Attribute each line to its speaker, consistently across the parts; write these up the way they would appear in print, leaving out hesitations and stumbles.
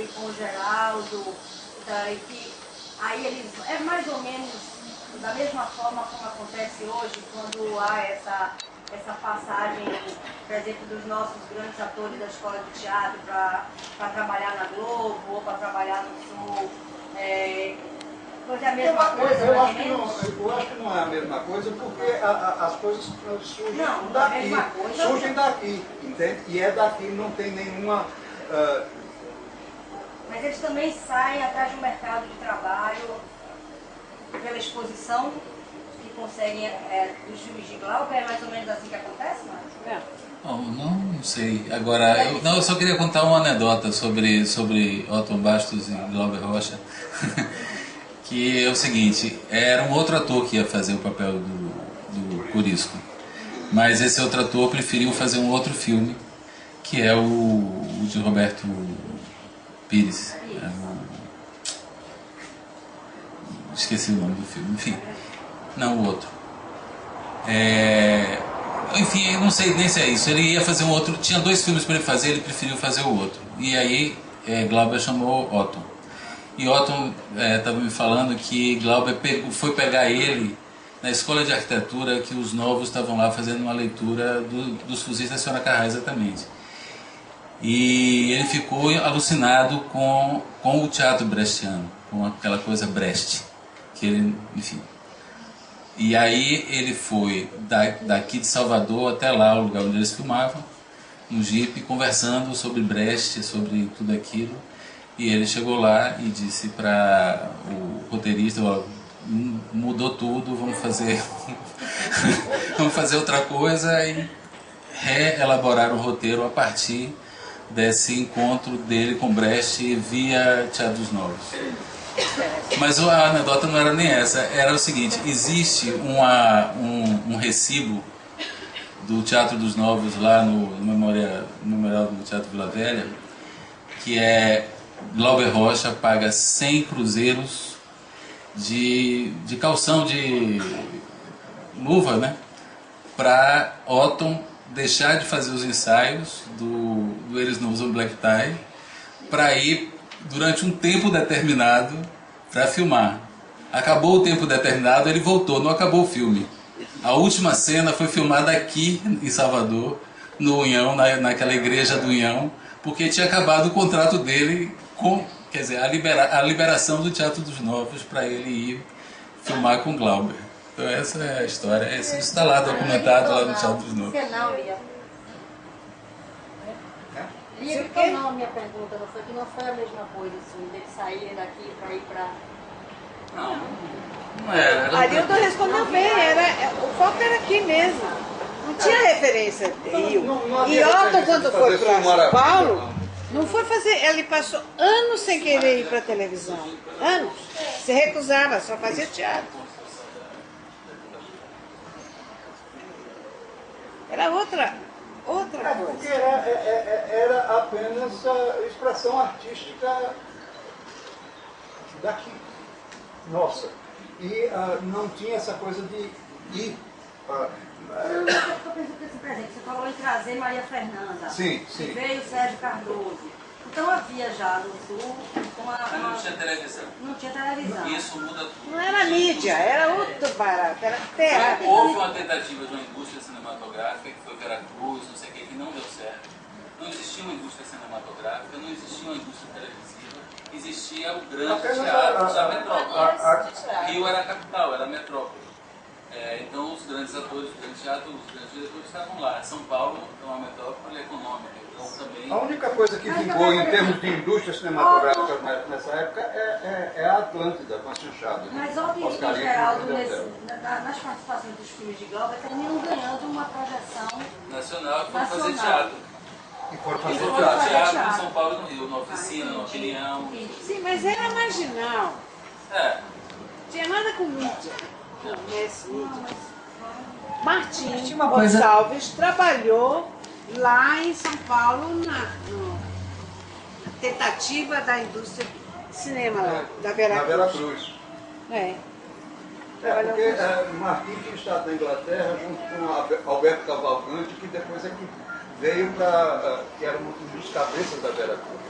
Speaker 1: e com o Geraldo, tá, e que aí eles, é mais ou menos da mesma forma como acontece hoje, quando há essa passagem, por exemplo, dos nossos grandes atores da escola de teatro para trabalhar na Globo ou para trabalhar no Sul. Pois é a mesma coisa,
Speaker 2: eu acho que não é a mesma coisa, porque as coisas surgem daqui, surgem daqui, entende? E é daqui, não tem nenhuma...
Speaker 1: Mas eles também saem atrás do mercado de trabalho, pela exposição que conseguem dos filmes de Glauber. É mais ou menos assim que acontece, Márcio?
Speaker 3: Não sei. Agora, eu só queria contar uma anedota sobre Otton Bastos e Glauber Rocha. Que é o seguinte, era um outro ator que ia fazer o papel do Corisco, mas esse outro ator preferiu fazer um outro filme, que é o de Roberto Pires. Esqueci o nome do filme, enfim, não, o outro. Enfim, eu não sei nem se é isso, ele ia fazer um outro, tinha 2 filmes para ele fazer, ele preferiu fazer o outro, e aí Glauber chamou Otton. E Otton estava me falando que Glauber foi pegar ele na escola de arquitetura, que os novos estavam lá fazendo uma leitura dos fuzis da Senhora Carrá, exatamente. E ele ficou alucinado com o teatro brechtiano, com aquela coisa Brecht, que ele, enfim. E aí ele foi daqui de Salvador até lá, o lugar onde eles filmavam, no Jeep, conversando sobre Brecht, sobre tudo aquilo. E ele chegou lá e disse para o roteirista, mudou tudo, vamos fazer vamos fazer outra coisa, e reelaborar o roteiro a partir desse encontro dele com Brecht via Teatro dos Novos. Mas a anedota não era nem essa, era o seguinte, existe um recibo do Teatro dos Novos lá no memorial do Teatro Vila Velha, que é Glauber Rocha paga 100 cruzeiros de calção de luva, né, para Otton deixar de fazer os ensaios do Eles Não Usam Black Tie para ir durante um tempo determinado para filmar. Acabou o tempo determinado, ele voltou, não acabou o filme. A última cena foi filmada aqui em Salvador, no União, naquela igreja do União, porque tinha acabado o contrato dele com, quer dizer, a liberação do Teatro dos Novos para ele ir filmar com Glauber. Então essa é a história, isso está lá documentado lá no Teatro dos Novos.
Speaker 1: Você não, Lia. Lia, que não, a minha pergunta não foi que não foi a mesma coisa, assim, dele sair daqui para ir para...
Speaker 3: Não era.
Speaker 4: Arildo respondeu bem, o foco era aqui mesmo. Não tinha referência de Rio. E Otton, quando foi para São Paulo, não foi fazer. Ele passou anos sem querer ir para a televisão. Anos. Se recusava, só fazia teatro. Era outra coisa.
Speaker 2: Porque era apenas a expressão artística daqui, nossa. E não tinha essa coisa de ir.
Speaker 1: Eu estou pensando nesse presente. Você falou em trazer Maria Fernanda.
Speaker 2: Sim.
Speaker 1: E veio Sérgio Cardoso. Então havia já no Sul.
Speaker 3: Mas não tinha televisão.
Speaker 1: Não tinha televisão.
Speaker 3: Isso muda tudo.
Speaker 4: Não era mídia, era outro barato, era terra.
Speaker 3: Houve uma tentativa de uma indústria cinematográfica que foi Veracruz, não sei o que não deu certo. Não existia uma indústria cinematográfica, não existia uma indústria televisiva, existia o grande teatro da metrópole. Rio era a capital, era a metrópole. Então os grandes atores, os grandes teatros, os grandes diretores estavam lá. São Paulo é uma metrópole econômica, então também...
Speaker 2: A única coisa que vingou em termos de indústria cinematográfica nessa época é a Atlântida, com as chanchadas.
Speaker 1: Mas Otton e Geraldo, nas participações dos filmes de Glauber, terminam ganhando uma projeção
Speaker 3: nacional, foram fazer teatro.
Speaker 2: E foram fazer
Speaker 3: teatro em São Paulo e no Rio, na Oficina, na Opinião.
Speaker 4: Sim, mas era marginal. Tinha nada com mídia. Martim Gonçalves trabalhou lá em São Paulo na tentativa da indústria de cinema lá, da Veracruz.
Speaker 2: Na Veracruz.
Speaker 4: Porque
Speaker 2: Martim tinha estado na Inglaterra junto com Alberto Cavalcante, que depois é que veio para... que era um dos cabeças da Veracruz.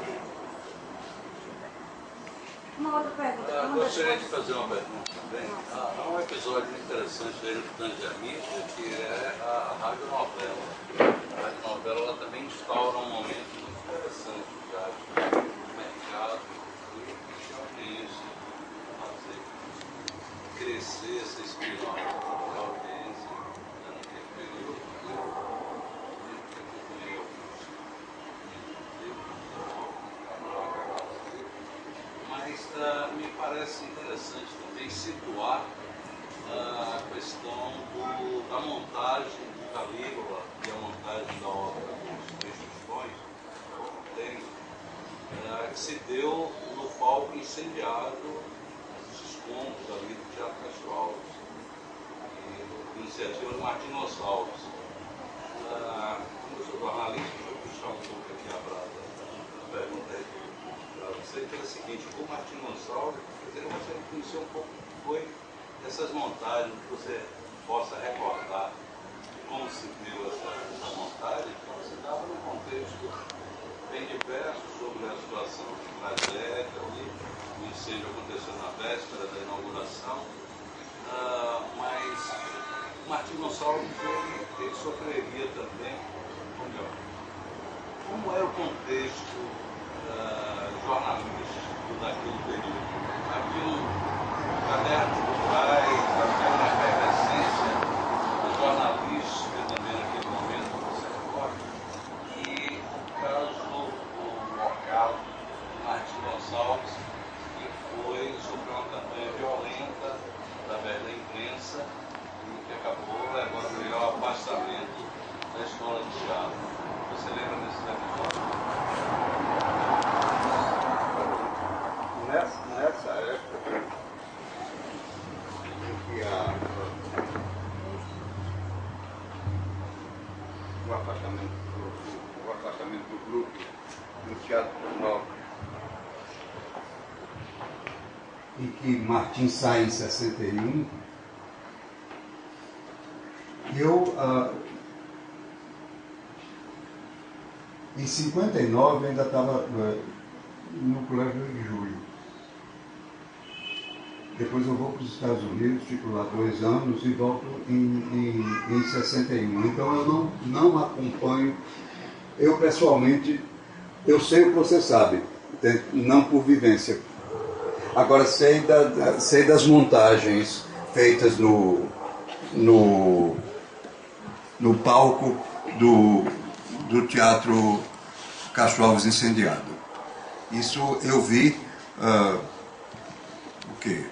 Speaker 1: uma outra pergunta.
Speaker 5: Gostaria de fazer uma pergunta também. Há um episódio interessante aí no Titãs de Amídia, que é a radionovela. A radionovela ela também instaura um momento muito interessante já do mercado e de audiência, fazer crescer essa espiritual de audiência naquele período. Mas me parece interessante também situar a questão da montagem do Calígula e a montagem da obra dos Três Tostões, que se deu no palco incendiado dos escombros ali do Teatro Castro Alves, iniciativa do Martim Gonçalves. Como eu sou jornalista, deixa eu puxar um pouco aqui a pergunta aí para você, que é o seguinte: o Martim Gonçalves, eu gostaria de conhecer um pouco o que foi essas montagens, que você possa recordar como se deu essa montagem, que você dava num contexto bem diverso sobre a situação de tragédia, o incêndio aconteceu na véspera da inauguração, mas o Martim Gonçalves ele sofreria também, como era o contexto jornalístico daquele período. Havia um caderno culturais, havia uma efervescência jornalística também naquele momento, você recorda? E o caso do local do Martim Gonçalves, que sofreu uma campanha violenta através da imprensa e que acabou levando ao afastamento da escola de teatro. Você lembra desse episódio?
Speaker 2: Nessa época, em que o afastamento do grupo no Teatro Nova, em que Martim sai em 61, em 59 ainda estava no Colégio de Julho. Depois eu vou para os Estados Unidos, fico lá 2 anos e volto em 61. Então eu não acompanho, eu pessoalmente, eu sei o que você sabe, não por vivência. Agora sei das montagens feitas no palco do Teatro Castro Alves incendiado. Isso eu vi, o quê?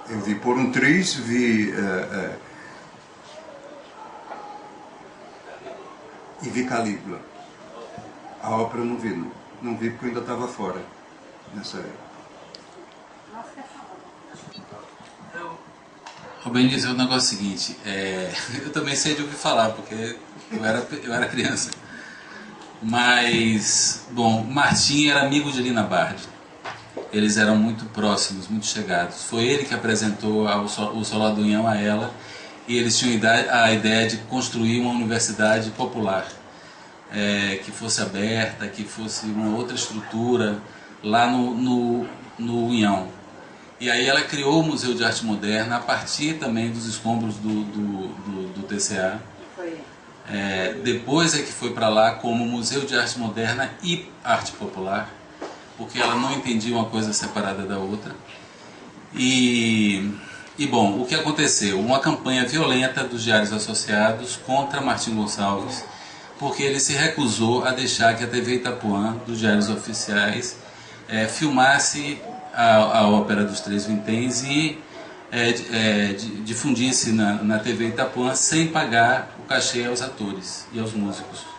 Speaker 2: Eu vi Por um Triz, vi e vi Calígula. A ópera eu não vi, não vi porque eu ainda estava fora nessa época.
Speaker 3: O Ben disse o negócio seguinte, eu também sei de ouvir falar, porque eu era criança. Mas, bom, Martim era amigo de Lina Bardi. Eles eram muito próximos, muito chegados. Foi ele que apresentou o Solar do Unhão a ela, e eles tinham a ideia de construir uma universidade popular, que fosse aberta, que fosse uma outra estrutura lá no Unhão. E aí ela criou o Museu de Arte Moderna a partir também dos escombros do TCA. Depois é que foi para lá como Museu de Arte Moderna e Arte Popular, porque ela não entendia uma coisa separada da outra. E bom, o que aconteceu? Uma campanha violenta dos Diários Associados contra Martim Gonçalves, porque ele se recusou a deixar que a TV Itapuã, dos Diários Oficiais, filmasse a ópera dos Três Vinténs e difundisse na TV Itapuã sem pagar o cachê aos atores e aos músicos.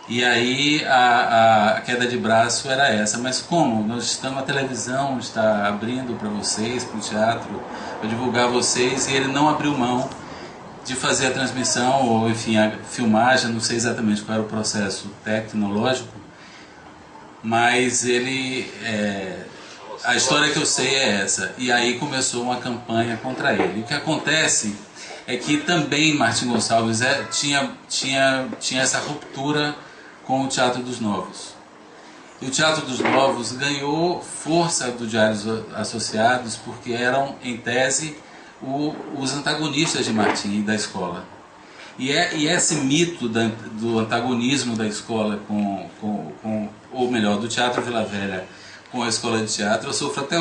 Speaker 3: E aí a queda de braço era essa: mas como? Nós estamos, a televisão está abrindo para vocês, para o teatro, para divulgar vocês, e ele não abriu mão de fazer a transmissão, ou enfim, a filmagem, não sei exatamente qual era o processo tecnológico, mas ele... a história que eu sei é essa, e aí começou uma campanha contra ele. O que acontece é que também Martim Gonçalves tinha essa ruptura com o Teatro dos Novos. E o Teatro dos Novos ganhou força do Diários Associados porque eram, em tese, os antagonistas de Martim e da escola. E esse mito do antagonismo da escola ou melhor, do Teatro Vila Velha com a escola de teatro, eu sofro até